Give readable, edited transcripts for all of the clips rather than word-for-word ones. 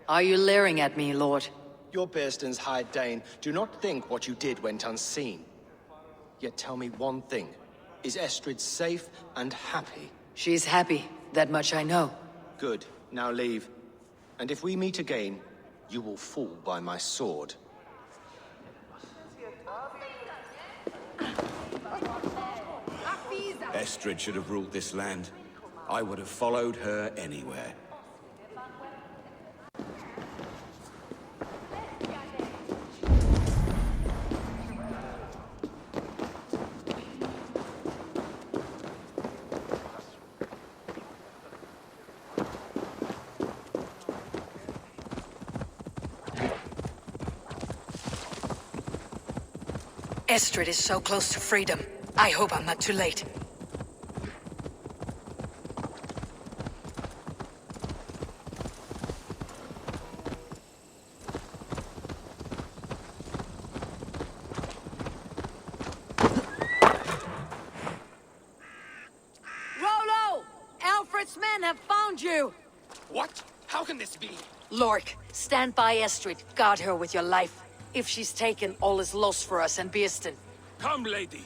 Are you leering at me, Lord? Your Bearstons hired Dane. Do not think what you did went unseen. Yet tell me one thing. Is Estrid safe and happy? She's happy. That much I know. Good. Now leave. And if we meet again, you will fall by my sword. Estrid should have ruled this land. I would have followed her anywhere. Estrid is so close to freedom. I hope I'm not too late. Rollo! Alfred's men have found you! What? How can this be? Lork, stand by Estrid. Guard her with your life. If she's taken, all is lost for us and Bearston. Come, lady.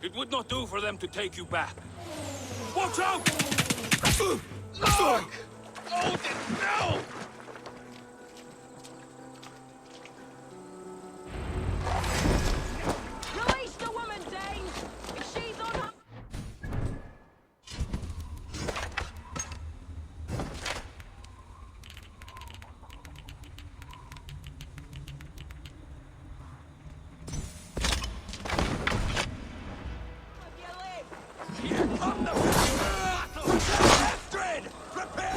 It would not do for them to take you back. Watch out! Look! Odin, no! Release the woman, Dane! If she's on her... On the battle! Astrid! Prepare!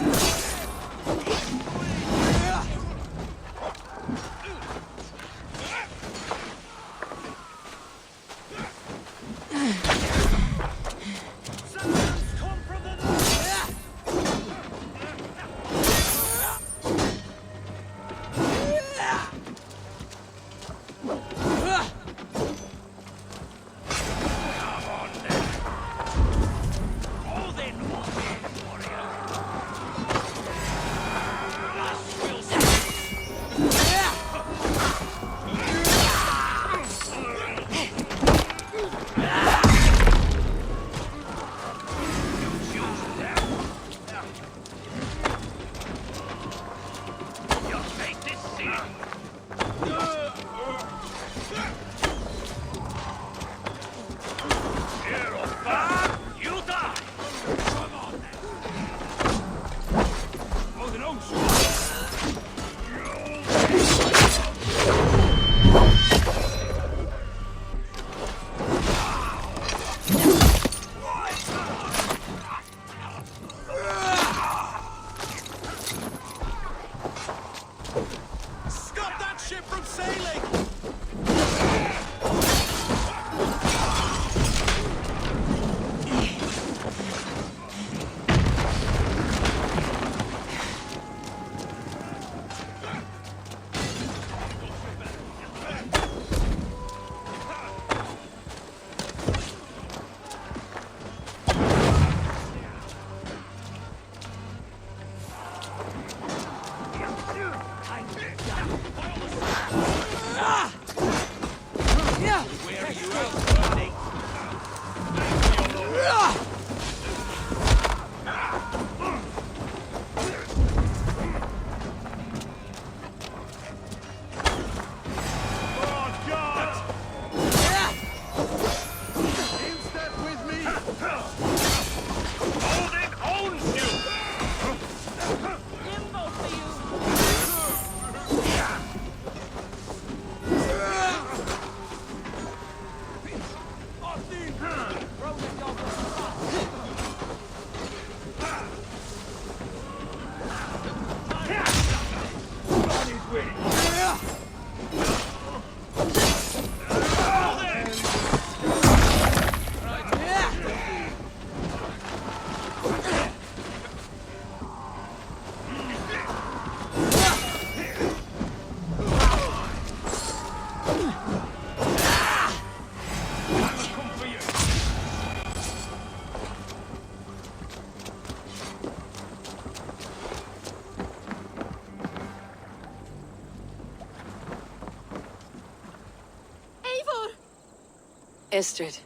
Estrid,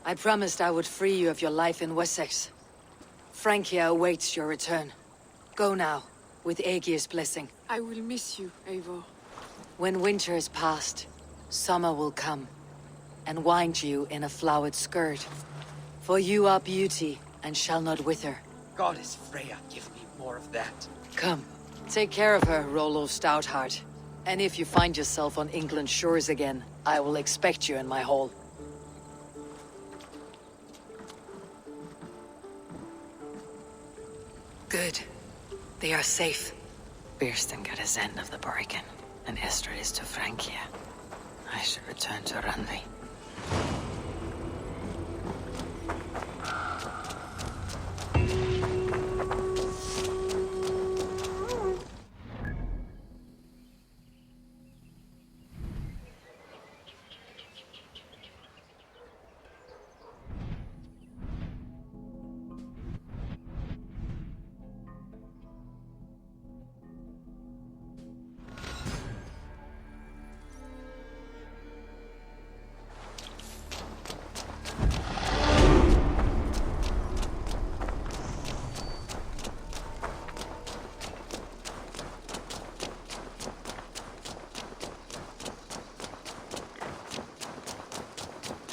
I promised I would free you of your life in Wessex. Francia awaits your return. Go now, with Aegir's blessing. I will miss you, Eivor. When winter is past, summer will come, and wind you in a flowered skirt. For you are beauty, and shall not wither. Goddess Freya, give me more of that. Come, take care of her, Rollo Stoutheart. And if you find yourself on England's shores again, I will expect you in my hall. Good. They are safe. Birsten got his end of the bargain, and Estrid is to Francia. I should return to Randvi.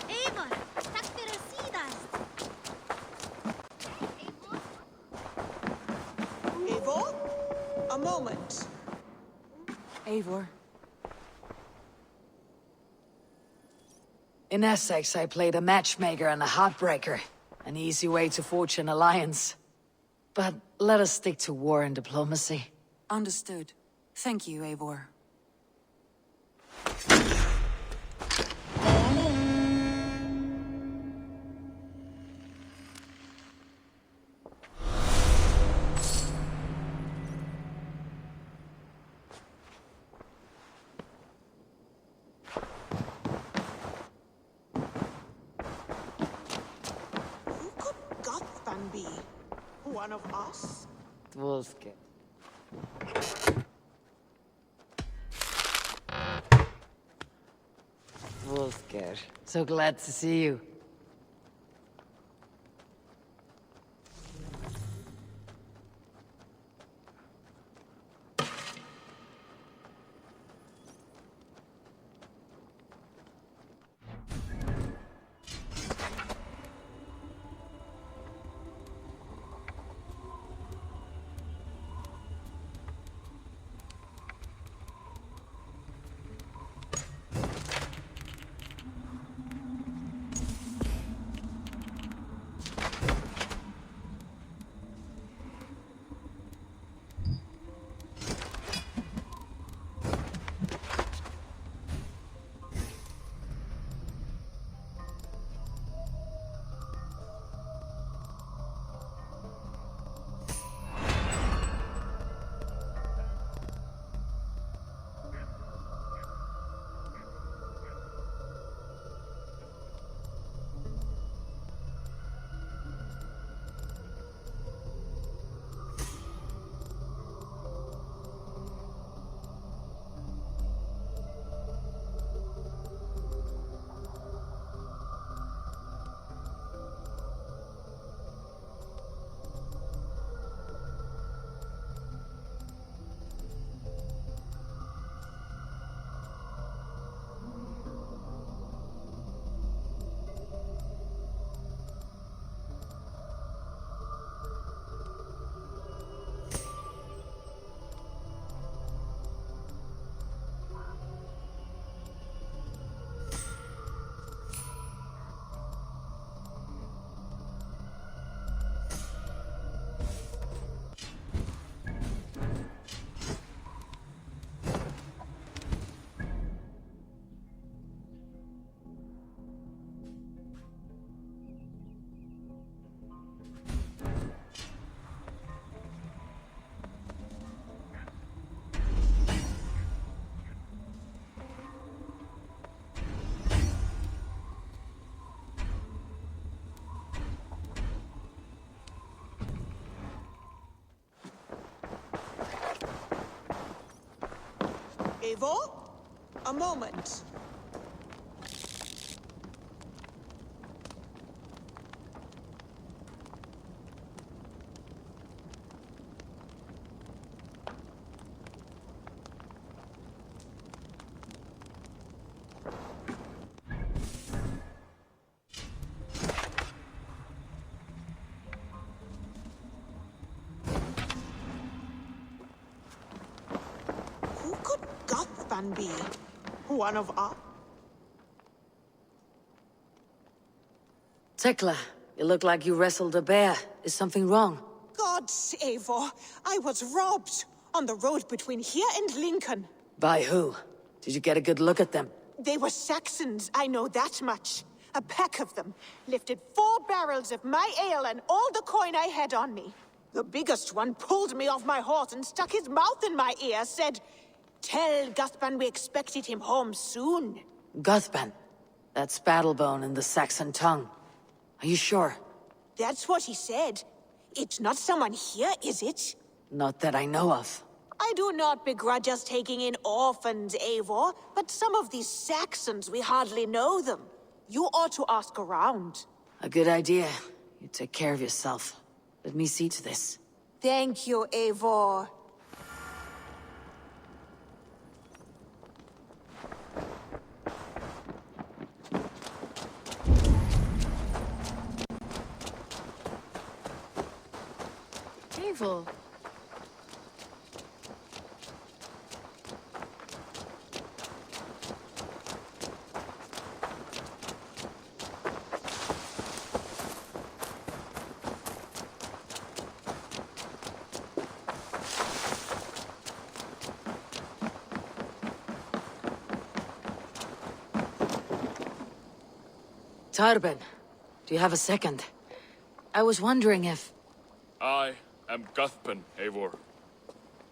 Eivor, takk fyrir síðast. Eivor? A moment. Eivor. In Essex, I played a matchmaker and a heartbreaker. An easy way to forge an alliance. But let us stick to war and diplomacy. Understood. Thank you, Eivor. Who could Gothvan be? One of us? Dwolfke. Wolfger. So glad to see you. Eivor? A moment. Thunby. One of us. Tekla, you look like you wrestled a bear. Is something wrong? Gods, Eivor, I was robbed on the road between here and Lincoln. By who? Did you get a good look at them? They were Saxons, I know that much. A pack of them lifted 4 barrels of my ale and all the coin I had on me. The biggest one pulled me off my horse and stuck his mouth in my ear, said, "Tell Guthban we expected him home soon." Guthban. That's Battlebone in the Saxon tongue. Are you sure? That's what he said. It's not someone here, is it? Not that I know of. I do not begrudge us taking in orphans, Eivor, but some of these Saxons, we hardly know them. You ought to ask around. A good idea. You take care of yourself. Let me see to this. Thank you, Eivor. Eivor. Tarben, do you have a second? I was wondering if... I am Guthban, Eivor.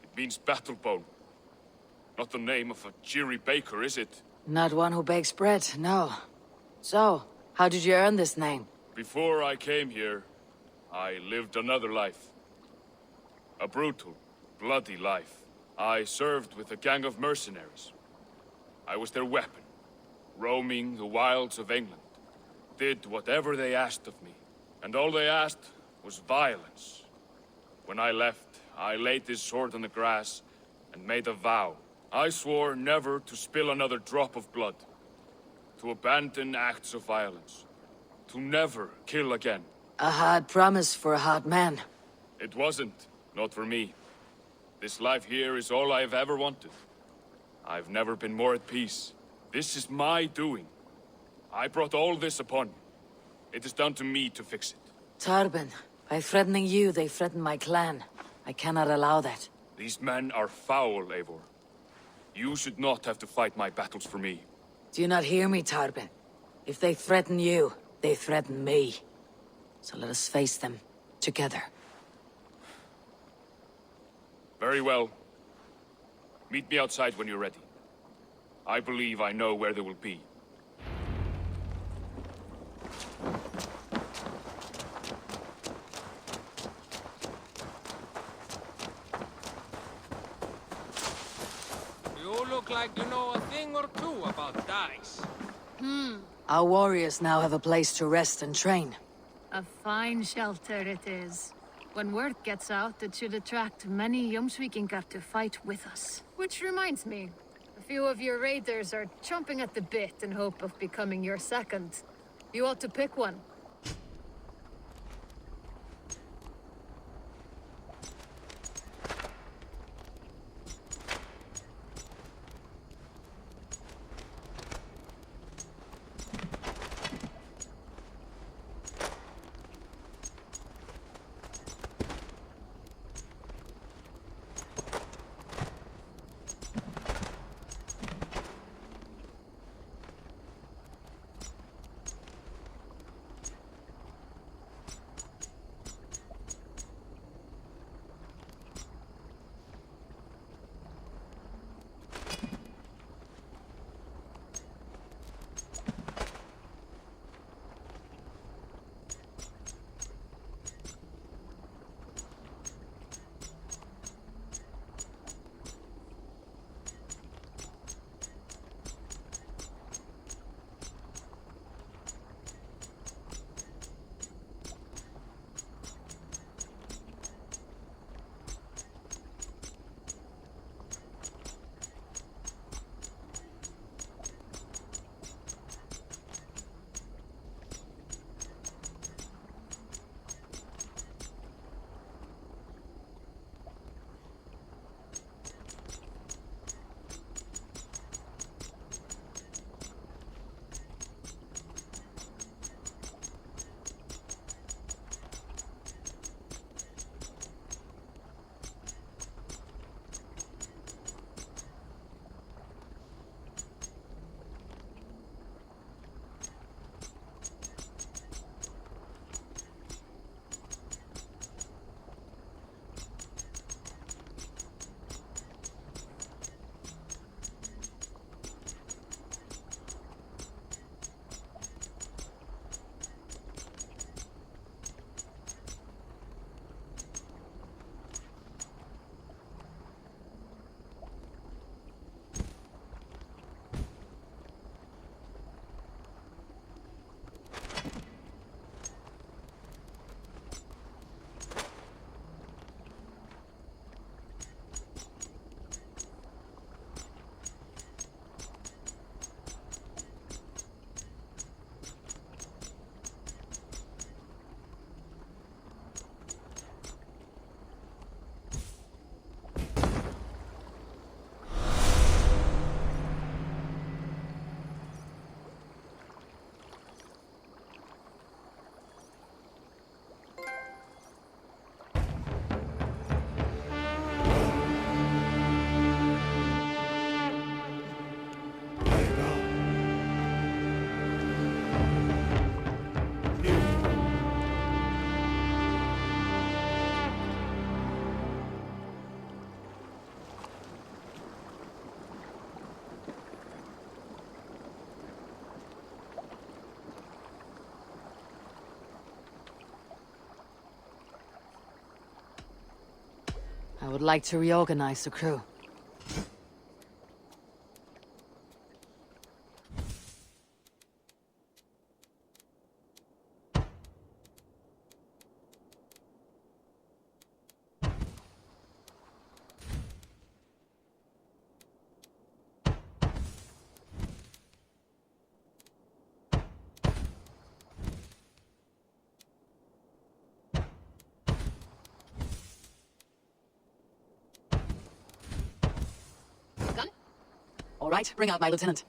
It means Battlebone. Not the name of a cheery baker, is it? Not one who bakes bread, no. So, how did you earn this name? Before I came here, I lived another life. A brutal, bloody life. I served with a gang of mercenaries. I was their weapon, roaming the wilds of England. Did whatever they asked of me. And all they asked was violence. When I left, I laid this sword on the grass and made a vow. I swore never to spill another drop of blood. To abandon acts of violence. To never kill again. A hard promise for a hard man. It wasn't. Not for me. This life here is all I've ever wanted. I've never been more at peace. This is my doing. I brought all this upon me. It is down to me to fix it. Tarben, by threatening you, they threaten my clan. I cannot allow that. These men are foul, Eivor. You should not have to fight my battles for me. Do you not hear me, Tarben? If they threaten you, they threaten me. So let us face them, together. Very well. Meet me outside when you're ready. I believe I know where they will be. You look like you know a thing or two about dice. Our warriors now have a place to rest and train. A fine shelter it is. When word gets out, it should attract many Jomsvikingar to fight with us. Which reminds me, a few of your raiders are chomping at the bit in hope of becoming your second. You ought to pick one. I would like to reorganize the crew. Gun? All right, bring out my lieutenant.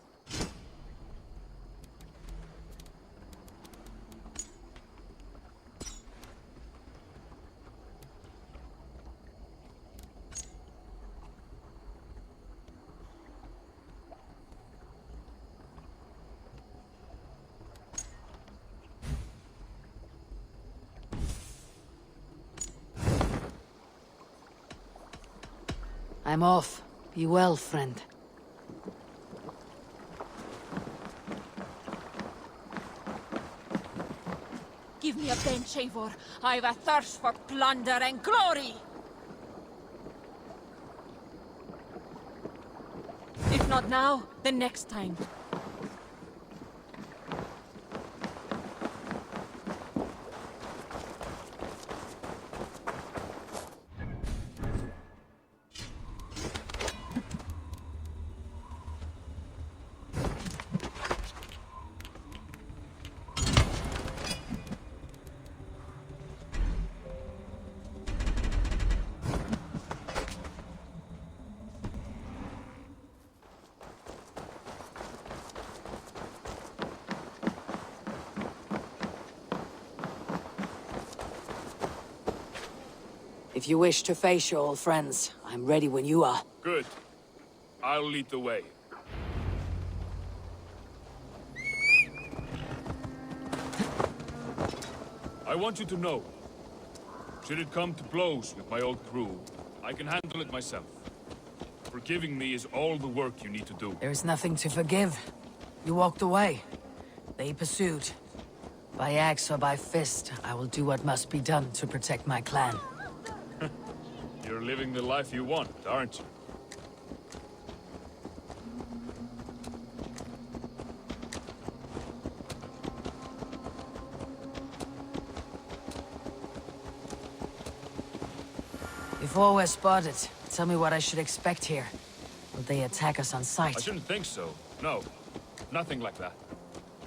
I'm off. Be well, friend. Give me a bench, Eivor. I've a thirst for plunder and glory! If not now, then next time. If you wish to face your old friends, I'm ready when you are. Good. I'll lead the way. I want you to know, should it come to blows with my old crew, I can handle it myself. Forgiving me is all the work you need to do. There is nothing to forgive. You walked away. They pursued. By axe or by fist, I will do what must be done to protect my clan. You're living the life you want, aren't you? Before we're spotted, tell me what I should expect here. Will they attack us on I sight? shouldn't think so. No. Nothing like that.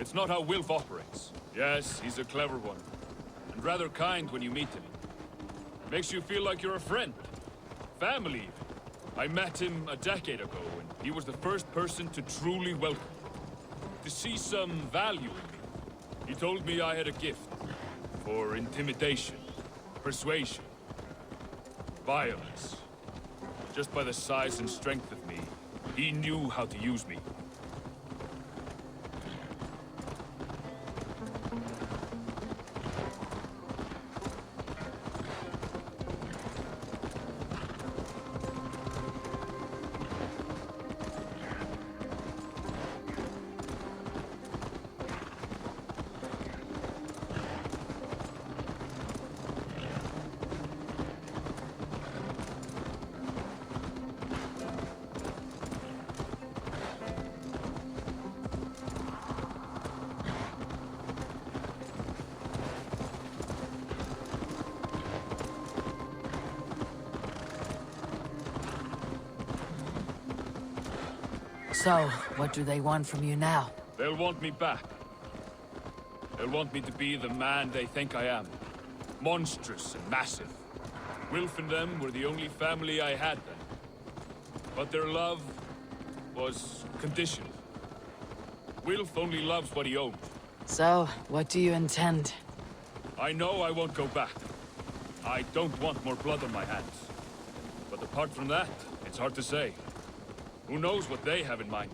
It's not how Wilf operates. Yes, he's a clever one. And rather kind when you meet him. Makes you feel like you're a friend. Family, even. I met him a decade ago, and he was the first person to truly welcome me. To see some value in me. He told me I had a gift. For intimidation, persuasion, violence. Just by the size and strength of me, he knew how to use me. So, what do they want from you now? They'll want me back. They'll want me to be the man they think I am. Monstrous and massive. Wilf and them were the only family I had then. But their love was conditioned. Wilf only loves what he owns. So, what do you intend? I know I won't go back. I don't want more blood on my hands. But apart from that, it's hard to say. Who knows what they have in mind?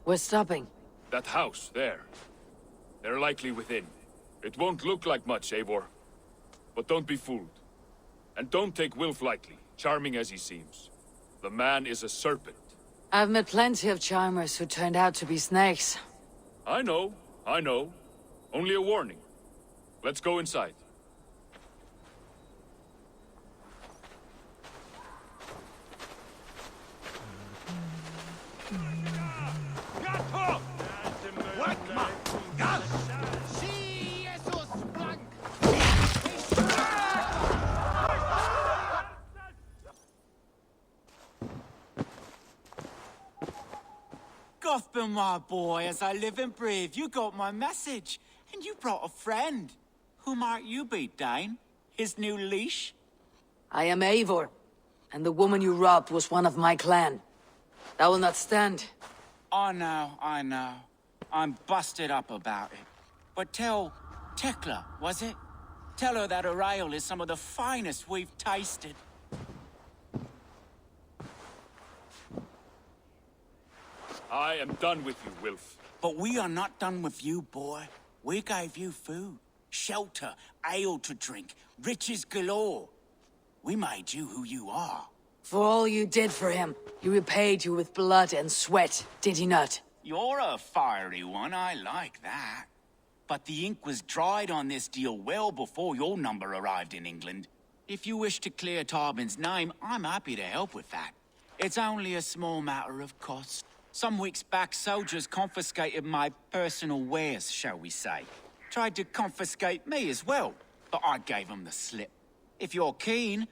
We're stopping. That house, there. They're likely within. It won't look like much, Eivor. But don't be fooled. And don't take Wilf lightly, charming as he seems. The man is a serpent. I've met plenty of charmers who turned out to be snakes. I know. Only a warning. Let's go inside. Gotham, my boy, as I live and breathe, you got my message. And you brought a friend. Who might you be, Dane? His new leash? I am Eivor, and the woman you robbed was one of my clan. That will not stand. I know. I'm busted up about it. But tell Tekla, was it? Tell her that her ale is some of the finest we've tasted. I am done with you, Wilf. But we are not done with you, boy. We gave you food, shelter, ale to drink, riches galore. We made you who you are. For all you did for him, he repaid you with blood and sweat, did he not? You're a fiery one, I like that. But the ink was dried on this deal well before your number arrived in England. If you wish to clear Tarbin's name, I'm happy to help with that. It's only a small matter of cost. Some weeks back, soldiers confiscated my personal wares, shall we say. Tried to confiscate me as well, but I gave them the slip. If you're keen,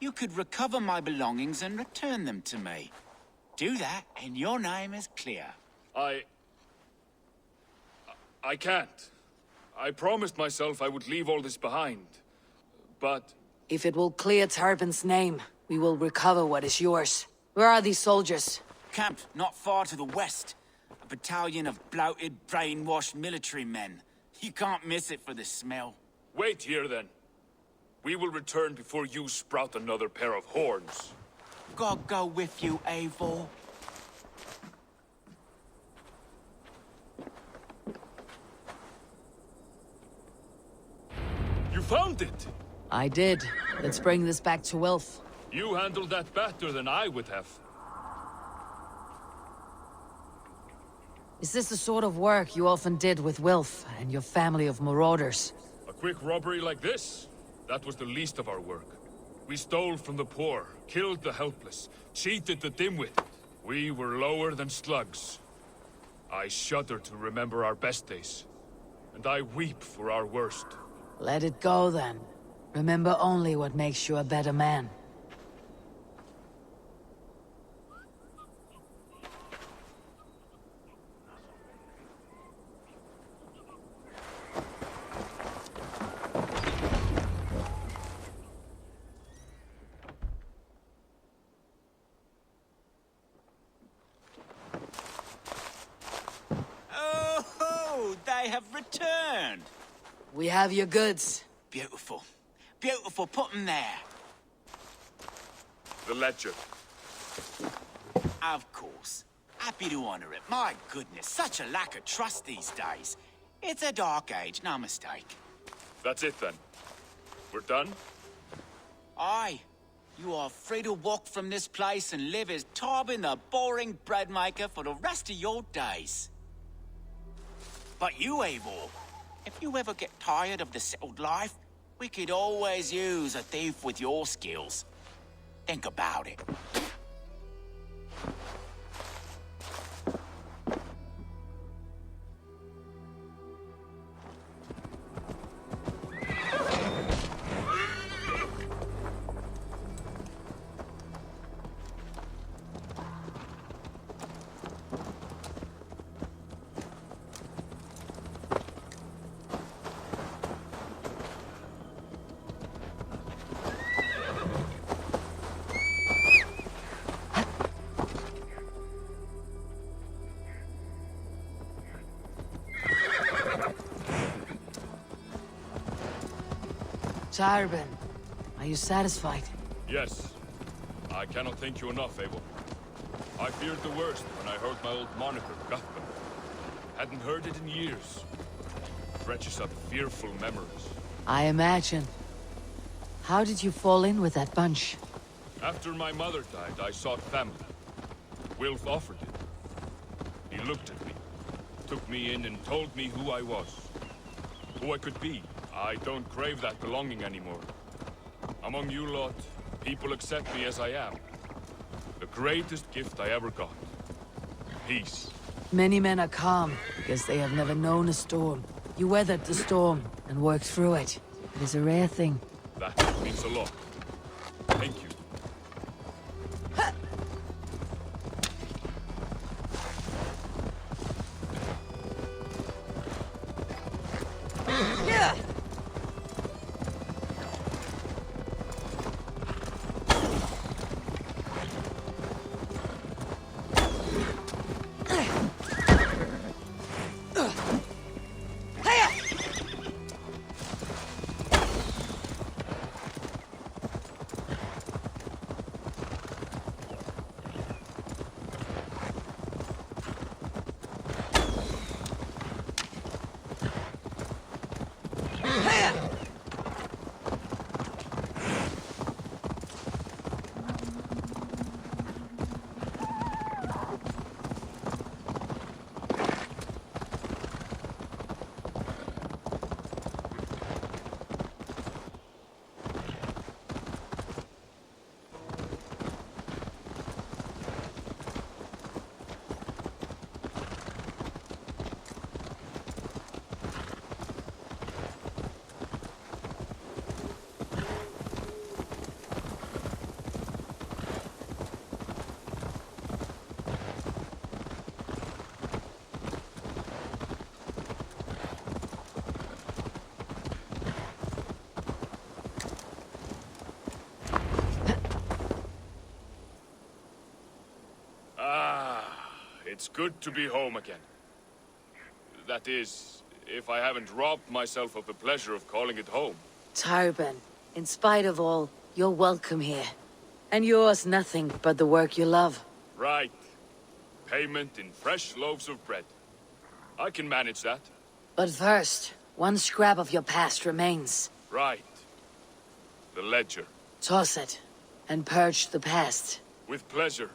you could recover my belongings and return them to me. Do that, and your name is clear. I can't. I promised myself I would leave all this behind. But... If it will clear Tarbin's name, we will recover what is yours. Where are these soldiers? Camped not far to the west. A battalion of bloated, brainwashed military men. You can't miss it for the smell. Wait here, then. We will return before you sprout another pair of horns. God go with you, Eivor. You found it! I did. Let's bring this back to Wilf. You handled that better than I would have. Is this the sort of work you often did with Wilf and your family of marauders? A quick robbery like this? That was the least of our work. We stole from the poor, killed the helpless, cheated the dimwitted. We were lower than slugs. I shudder to remember our best days. And I weep for our worst. Let it go, then. Remember only what makes you a better man. Oh, they have returned. We have your goods. Beautiful. Beautiful, put them there. The ledger. Of course. Happy to honor it. My goodness, such a lack of trust these days. It's a dark age, no mistake. That's it, then. We're done? Aye. You are free to walk from this place and live as Tarbin the boring bread maker for the rest of your days. But you, Eivor, if you ever get tired of the settled life, we could always use a thief with your skills. Think about it. Tarbin, are you satisfied? Yes. I cannot thank you enough, Abel. I feared the worst when I heard my old moniker, Guthman. Hadn't heard it in years. Fetches up fearful memories. I imagine. How did you fall in with that bunch? After my mother died, I sought family. Wilf offered it. He looked at me, took me in and told me who I was. Who I could be. I don't crave that belonging anymore. Among you lot, people accept me as I am. The greatest gift I ever got. Peace. Many men are calm because they have never known a storm. You weathered the storm and worked through it. It is a rare thing. That means a lot. Thank you. It's good to be home again. That is, if I haven't robbed myself of the pleasure of calling it home. Tarban, in spite of all, you're welcome here. And yours nothing but the work you love. Right. Payment in fresh loaves of bread. I can manage that. But first, one scrap of your past remains. Right. The ledger. Toss it, and purge the past. With pleasure.